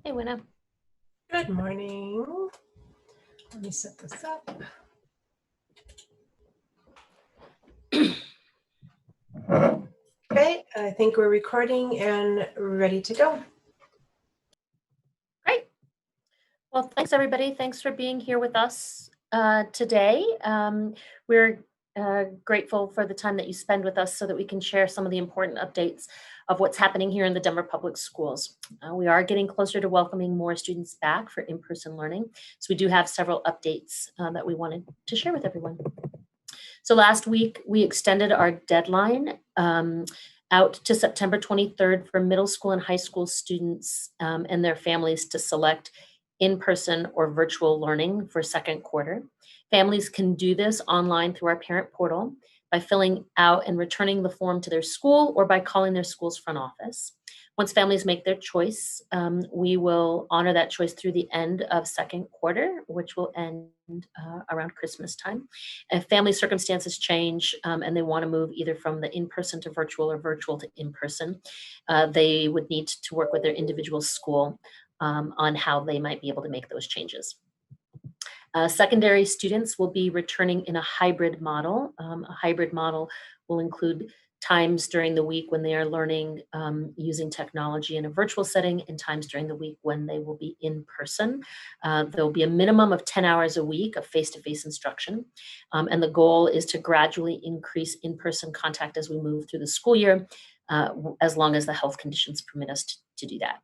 Hey, Winna. Good morning. Let me set this up. Okay, I think we're recording and ready to go. Great. Well, thanks everybody. Thanks for being here with us today. We're grateful for the time that you spend with us so that we can share some of the important updates of what's happening here in the Denver Public Schools. We are getting closer to welcoming more students back for in-person learning. So we do have several updates that we wanted to share with everyone. So last week, we extended our deadline out to September 23rd for middle school and high school students and their families to select in-person or virtual learning for second quarter. Families can do this online through our parent portal by filling out and returning the form to their school or by calling their school's front office. Once families make their choice, we will honor that choice through the end of second quarter, which will end around Christmas time. If family circumstances change and they want to move either from the in-person to virtual or virtual to in-person, they would need to work with their individual school on how they might be able to make those changes. Secondary students will be returning in a hybrid model. A hybrid model will include times during the week when they are learning using technology in a virtual setting and times during the week when they will be in person. There will be a minimum of 10 hours a week of face-to-face instruction. And the goal is to gradually increase in-person contact as we move through the school year, as long as the health conditions permit us to do that.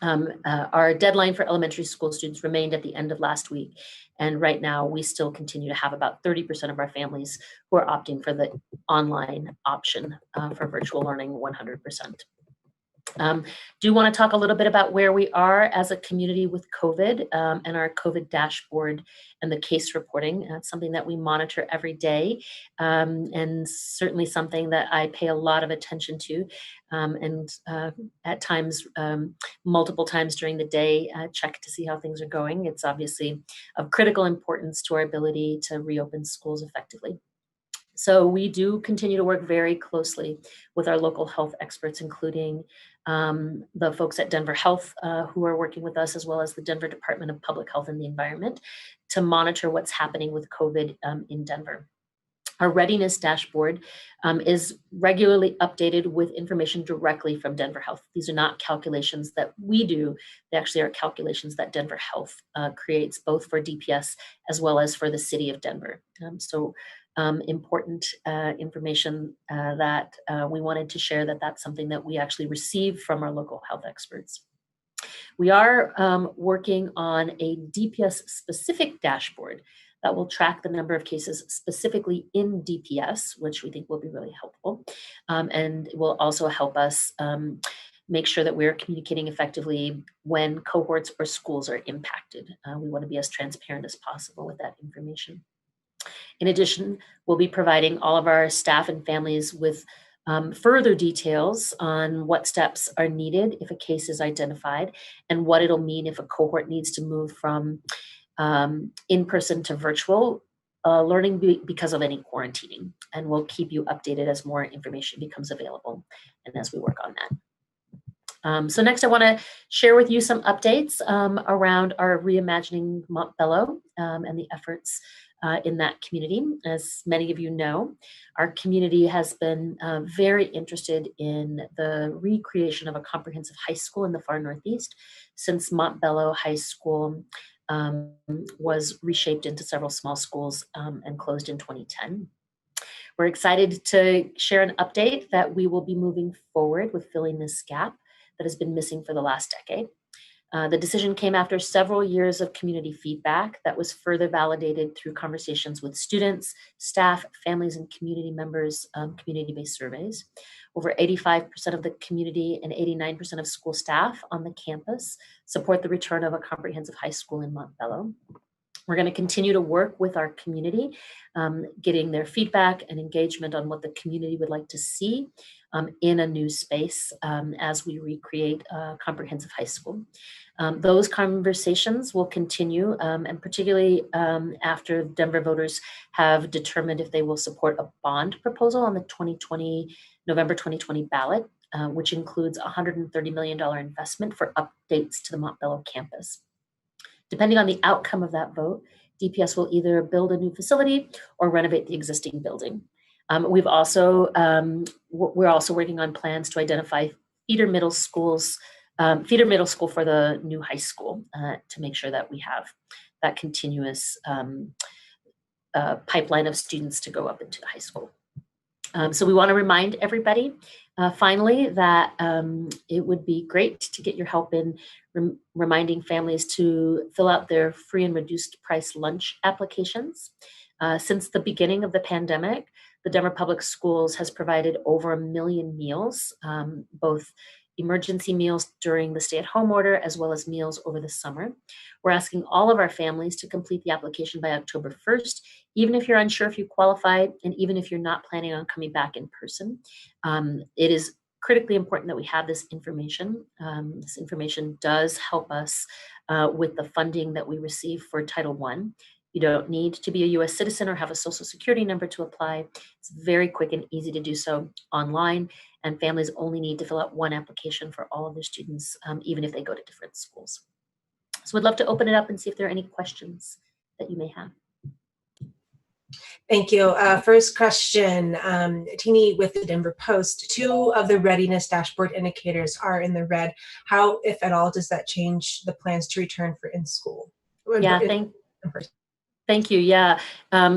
Our deadline for elementary school students remained at the end of last week. And right now, we still continue to have about 30% of our families who are opting for the online option for virtual learning 100%. Do want to talk a little bit about where we are as a community with COVID and our COVID dashboard and the case reporting. It's something that we monitor every day and certainly something that I pay a lot of attention to and at times, multiple times during the day, check to see how things are going. It's obviously of critical importance to our ability to reopen schools effectively. So we do continue to work very closely with our local health experts, including the folks at Denver Health who are working with us, as well as the Denver Department of Public Health and the Environment, to monitor what's happening with COVID in Denver. Our readiness dashboard is regularly updated with information directly from Denver Health. These are not calculations that we do. They actually are calculations that Denver Health creates, both for DPS as well as for the city of Denver. Important information that we wanted to share, that's something that we actually receive from our local health experts. We are working on a DPS specific dashboard that will track the number of cases specifically in DPS, which we think will be really helpful. And will also help us make sure that we're communicating effectively when cohorts or schools are impacted. We want to be as transparent as possible with that information. In addition, we'll be providing all of our staff and families with further details on what steps are needed if a case is identified and what it'll mean if a cohort needs to move from in-person to virtual learning because of any quarantining. And we'll keep you updated as more information becomes available and as we work on that. So next, I want to share with you some updates around our Reimagining Montbello and the efforts in that community. As many of you know, our community has been very interested in the recreation of a comprehensive high school in the far Northeast since Montbello High School was reshaped into several small schools and closed in 2010. We're excited to share an update that we will be moving forward with filling this gap that has been missing for the last decade. The decision came after several years of community feedback that was further validated through conversations with students, staff, families, and community members, community-based surveys. Over 85% of the community and 89% of school staff on the campus support the return of a comprehensive high school in Montbello. We're going to continue to work with our community, getting their feedback and engagement on what the community would like to see in a new space as we recreate a comprehensive high school. Those conversations will continue, and particularly after Denver voters have determined if they will support a bond proposal on the November 2020 ballot. which includes a $130 million investment for updates to the Montbello campus. Depending on the outcome of that vote, DPS will either build a new facility or renovate the existing building. We're also working on plans to identify feeder middle school for the new high school to make sure that we have that continuous pipeline of students to go up into the high school. So we want to remind everybody, finally, that it would be great to get your help in reminding families to fill out their free and reduced price lunch applications. Since the beginning of the pandemic, the Denver Public Schools has provided over 1 million meals, both emergency meals during the stay-at-home order as well as meals over the summer. We're asking all of our families to complete the application by October 1st, even if you're unsure if you qualify and even if you're not planning on coming back in person. It is critically important that we have this information. This information does help us with the funding that we receive for Title I. You don't need to be a US citizen or have a social security number to apply. It's very quick and easy to do so online, and families only need to fill out one application for all of their students, even if they go to different schools. So we'd love to open it up and see if there are any questions that you may have. Thank you. First question, Teeny with the Denver Post. 2 of the readiness dashboard indicators are in the red. How, if at all, does that change the plans to return for in-school? Yeah, thank you. Yeah.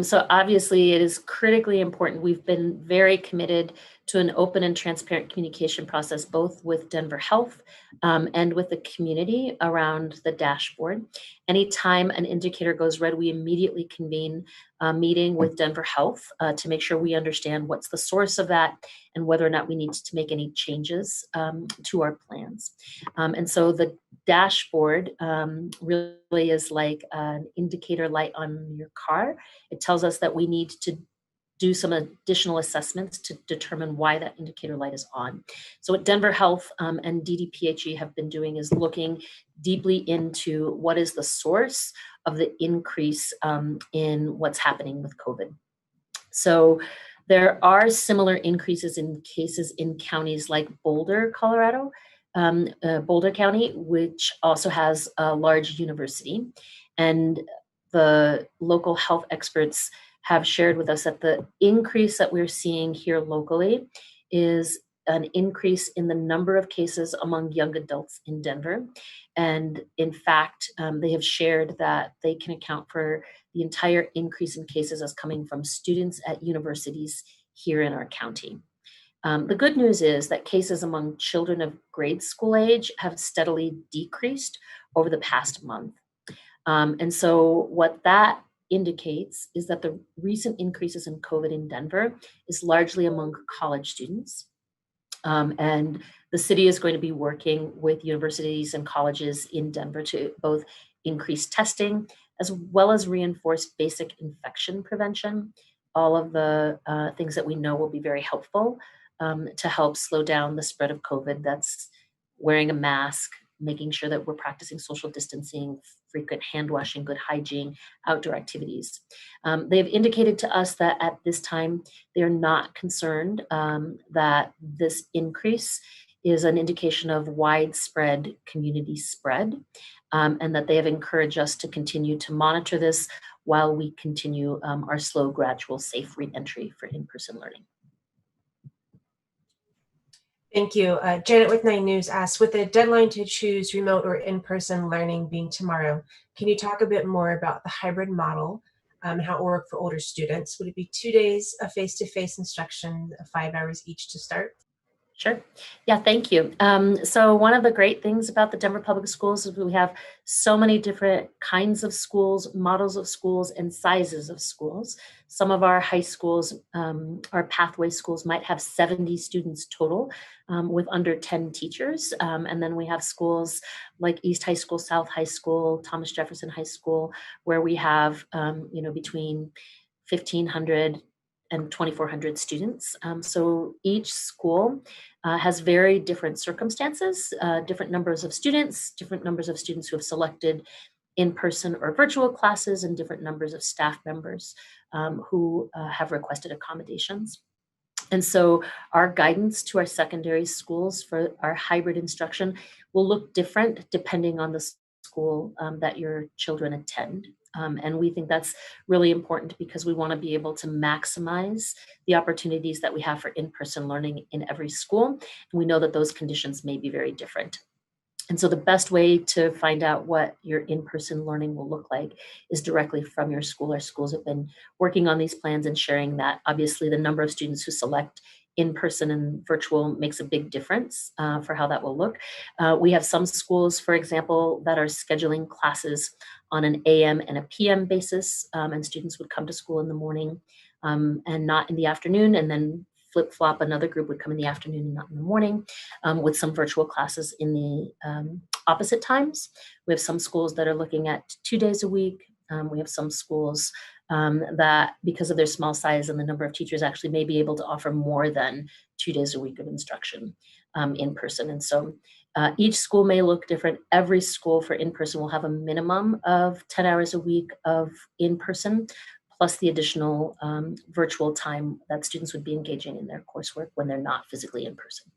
So obviously it is critically important. We've been very committed to an open and transparent communication process, both with Denver Health and with the community around the dashboard. Anytime an indicator goes red, we immediately convene a meeting with Denver Health to make sure we understand what's the source of that and whether or not we need to make any changes to our plans. And so the dashboard really is like an indicator light on your car. It tells us that we need to do some additional assessments to determine why that indicator light is on. So what Denver Health and DDPHE have been doing is looking deeply into what is the source of the increase in what's happening with COVID. So there are similar increases in cases in counties like Boulder, Colorado, Boulder County, which also has a large university. And the local health experts have shared with us that the increase that we're seeing here locally is an increase in the number of cases among young adults in Denver. And in fact, they have shared that they can account for the entire increase in cases as coming from students at universities here in our county. The good news is that cases among children of grade school age have steadily decreased over the past month. And so what that indicates is that the recent increases in COVID in Denver is largely among college students. And the city is going to be working with universities and colleges in Denver to both increase testing as well as reinforce basic infection prevention. All of the things that we know will be very helpful to help slow down the spread of COVID. That's wearing a mask, making sure that we're practicing social distancing, frequent hand washing, good hygiene, outdoor activities. They've indicated to us that at this time, they're not concerned that this increase is an indication of widespread community spread, and that they have encouraged us to continue to monitor this while we continue our slow, gradual, safe re-entry for in-person learning. Thank you. Janet with 9 News asks, with the deadline to choose remote or in-person learning being tomorrow, can you talk a bit more about the hybrid model, how it will work for older students? Would it be 2 days of face-to-face instruction, 5 hours each to start? Sure. Yeah, thank you. So one of the great things about the Denver Public Schools is we have so many different kinds of schools, models of schools, and sizes of schools. Some of our high schools, our pathway schools, might have 70 students total with under 10 teachers. And then we have schools like East High School, South High School, Thomas Jefferson High School, where we have between 1,500 and 2,400 students. So each school has very different circumstances, different numbers of students who have selected in-person or virtual classes, and different numbers of staff members who have requested accommodations. And so our guidance to our secondary schools for our hybrid instruction will look different depending on the school that your children attend. And we think that's really important because we want to be able to maximize the opportunities that we have for in-person learning in every school. And we know that those conditions may be very different. And so the best way to find out what your in-person learning will look like is directly from your school. Our schools have been working on these plans and sharing that. Obviously, the number of students who select in-person and virtual makes a big difference for how that will look. We have some schools, for example, that are scheduling classes on an AM and a PM basis, and students would come to school in the morning and not in the afternoon, and then flip-flop, another group would come in the afternoon and not in the morning, with some virtual classes in the opposite times. We have some schools that are looking at 2 days a week. We have some schools that, because of their small size and the number of teachers, actually may be able to offer more than 2 days a week of instruction in person. And so each school may look different. Every school for in-person will have a minimum of 10 hours a week of in-person, plus the additional virtual time that students would be engaging in their coursework when they're not physically in person.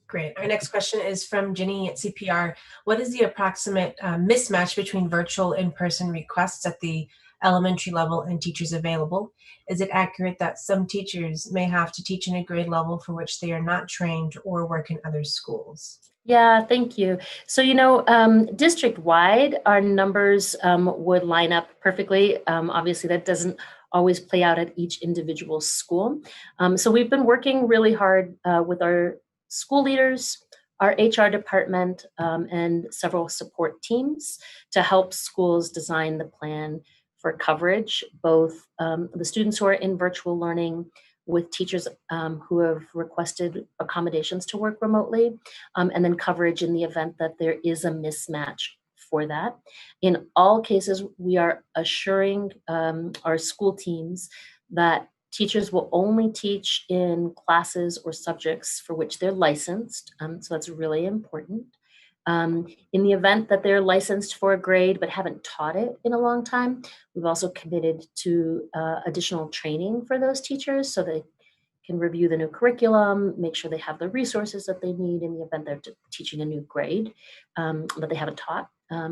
Great. Our next question is from Jenny at CPR. What is the approximate mismatch between virtual in-person requests at the elementary level and teachers available? Is it accurate that some teachers may have to teach in a grade level for which they are not trained or work in other schools? Yeah, thank you. So, district-wide, our numbers would line up perfectly. Obviously, that doesn't always play out at each individual school. So we've been working really hard with our school leaders, our HR department, and several support teams to help schools design the plan for coverage, both the students who are in virtual learning with teachers who have requested accommodations to work remotely, and then coverage in the event that there is a mismatch for that. In all cases, we are assuring our school teams that teachers will only teach in classes or subjects for which they're licensed. So that's really important. In the event that they're licensed for a grade but haven't taught it in a long time, we've also committed to additional training for those teachers so they can review the new curriculum, make sure they have the resources that they need in the event they're teaching a new grade that they haven't taught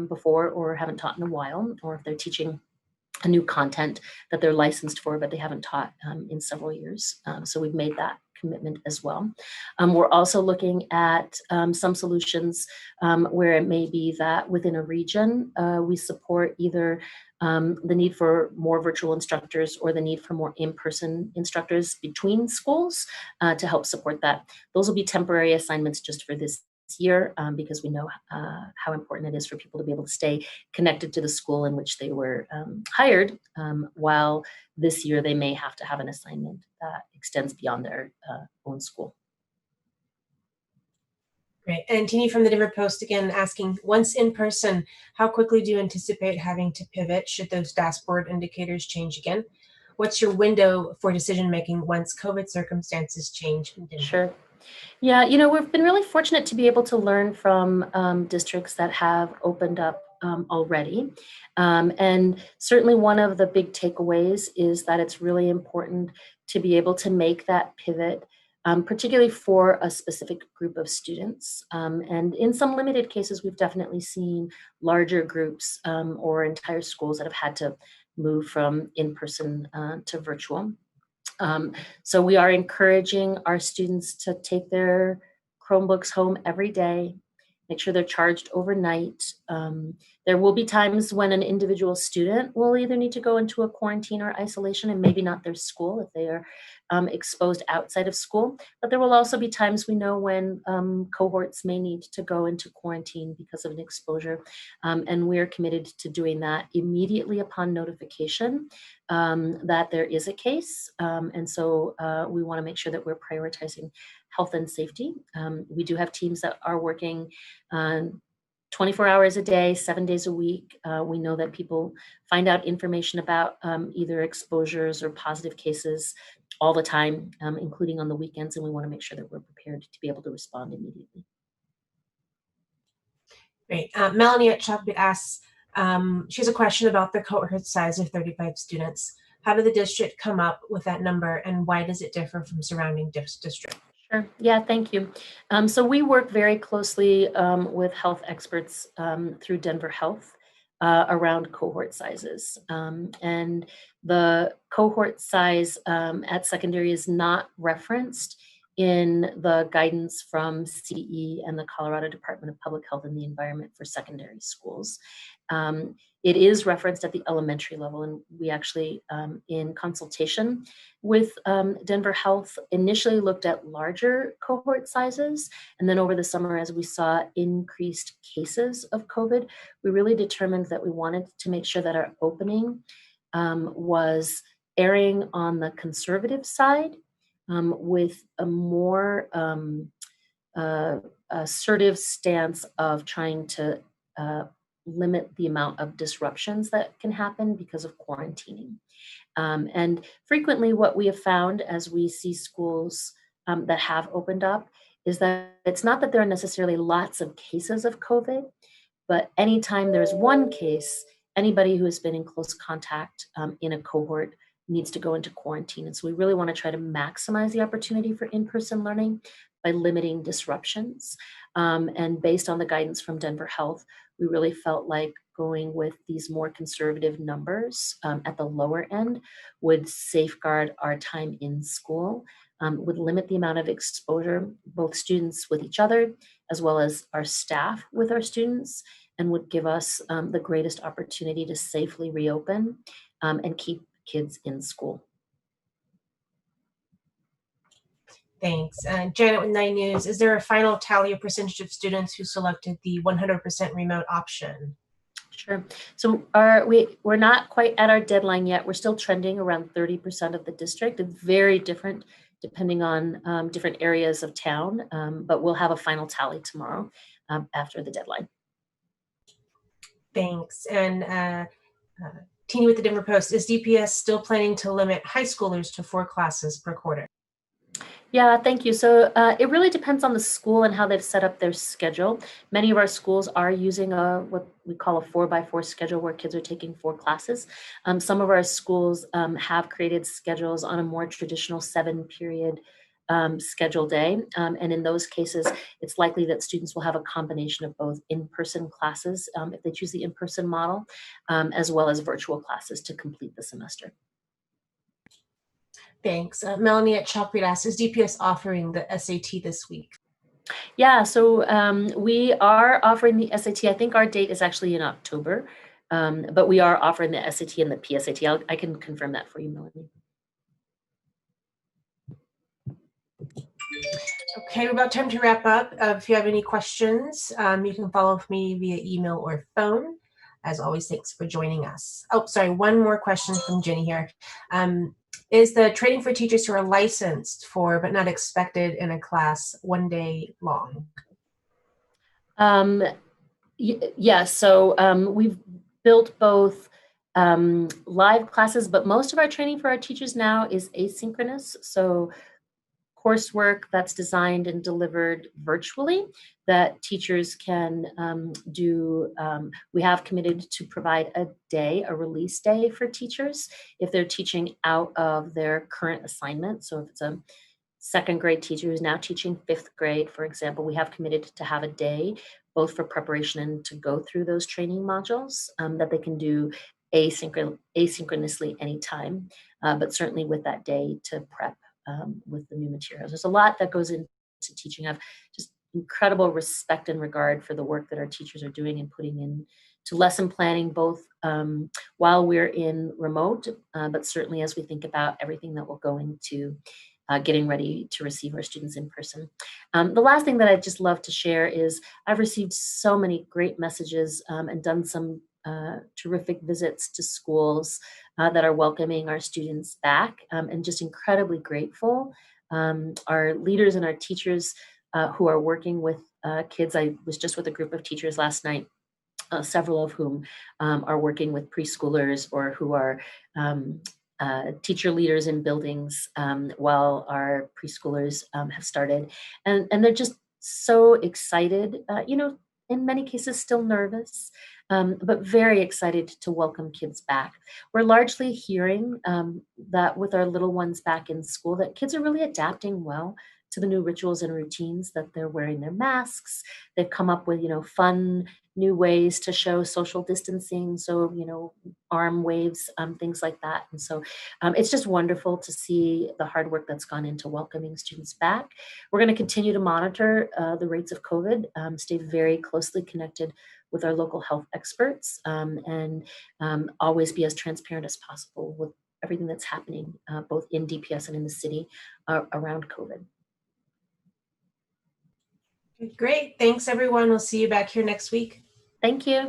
before or haven't taught in a while, or if they're teaching a new content that they're licensed for but they haven't taught in several years. So we've made that commitment as well. We're also looking at some solutions where it may be that within a region we support either the need for more virtual instructors or the need for more in-person instructors between schools to help support that. Those will be temporary assignments just for this year because we know how important it is for people to be able to stay connected to the school in which they were hired, while this year they may have to have an assignment that extends beyond their own school. Great. And Tini from the Denver Post again asking, once in person, how quickly do you anticipate having to pivot should those dashboard indicators change again? What's your window for decision making once COVID circumstances change in Denver? Sure. Yeah, we've been really fortunate to be able to learn from districts that have opened up already. And certainly one of the big takeaways is that it's really important to be able to make that pivot, particularly for a specific group of students. And in some limited cases, we've definitely seen larger groups or entire schools that have had to move from in-person to virtual. So we are encouraging our students to take their Chromebooks home every day, make sure they're charged overnight. There will be times when an individual student will either need to go into a quarantine or isolation, and maybe not their school if they are exposed outside of school. But there will also be times we know when cohorts may need to go into quarantine because of an exposure. And we are committed to doing that immediately upon notification that there is a case. And so we want to make sure that we're prioritizing health and safety. We do have teams that are working 24 hours a day, 7 days a week. We know that people find out information about either exposures or positive cases all the time, including on the weekends, and we want to make sure that we're prepared to be able to respond immediately. Great. Melanie at Chalkbit asks, she has a question about the cohort size of 35 students. How did the district come up with that number, and why does it differ from surrounding districts? Sure. Yeah, thank you. So we work very closely with health experts through Denver Health around cohort sizes. And the cohort size at secondary is not referenced in the guidance from CDE and the Colorado Department of Public Health and the Environment for secondary schools. It is referenced at the elementary level, and we actually, in consultation with Denver Health, initially looked at larger cohort sizes, and then over the summer, as we saw increased cases of COVID, we really determined that we wanted to make sure that our opening was erring on the conservative side with a more assertive stance of trying to limit the amount of disruptions that can happen because of quarantining. And frequently what we have found as we see schools that have opened up is that it's not that there are necessarily lots of cases of COVID, but anytime there's one case, anybody who has been in close contact in a cohort needs to go into quarantine. And so we really want to try to maximize the opportunity for in-person learning by limiting disruptions. And based on the guidance from Denver Health, we really felt like going with these more conservative numbers at the lower end would safeguard our time in school, would limit the amount of exposure, both students with each other, as well as our staff with our students, and would give us the greatest opportunity to safely reopen and keep kids in school. Thanks. Janet with 9 News, is there a final tally of percentage of students who selected the 100% remote option? Sure. So we're not quite at our deadline yet. We're still trending around 30% of the district. It's very different depending on different areas of town, but we'll have a final tally tomorrow after the deadline. Thanks. And Teeny with the Denver Post, is DPS still planning to limit high schoolers to 4 classes per quarter? Yeah, thank you. So it really depends on the school and how they've set up their schedule. Many of our schools are using what we call a 4x4 schedule where kids are taking 4 classes. Some of our schools have created schedules on a more traditional 7-period schedule day. And in those cases, it's likely that students will have a combination of both in-person classes, if they choose the in-person model, as well as virtual classes to complete the semester. Thanks. Melanie at Chalkreed asks, is DPS offering the SAT this week? Yeah, so we are offering the SAT. I think our date is actually in October, but we are offering the SAT and the PSAT. I can confirm that for you, Melanie. Okay, we're about time to wrap up. If you have any questions, you can follow me via email or phone. As always, thanks for joining us. Oh, sorry, one more question from Jenny here. Is the training for teachers who are licensed for but not expected in a class 1 day long? Yes, so we've built both live classes, but most of our training for our teachers now is asynchronous. So coursework that's designed and delivered virtually that teachers can do. We have committed to provide a release day for teachers if they're teaching out of their current assignment. So if it's a 2nd grade teacher who's now teaching 5th grade, for example, we have committed to have a day both for preparation and to go through those training modules that they can do asynchronously anytime, but certainly with that day to prep with the new materials. There's a lot that goes into teaching. I have just incredible respect and regard for the work that our teachers are doing and putting in to lesson planning, both while we're in remote, but certainly as we think about everything that will go into getting ready to receive our students in person. The last thing that I'd just love to share is I've received so many great messages and done some terrific visits to schools that are welcoming our students back, and just incredibly grateful. Our leaders and our teachers who are working with kids. I was just with a group of teachers last night, several of whom are working with preschoolers or who are teacher leaders in buildings while our preschoolers have started. And they're just so excited. in many cases still nervous, but very excited to welcome kids back. We're largely hearing that with our little ones back in school, that kids are really adapting well to the new rituals and routines, that they're wearing their masks. They've come up with, fun new ways to show social distancing. So, arm waves, things like that. And so it's just wonderful to see the hard work that's gone into welcoming students back. We're going to continue to monitor the rates of COVID, stay very closely connected with our local health experts, and always be as transparent as possible with everything that's happening, both in DPS and in the city around COVID. Great. Thanks, everyone. We'll see you back here next week. Thank you.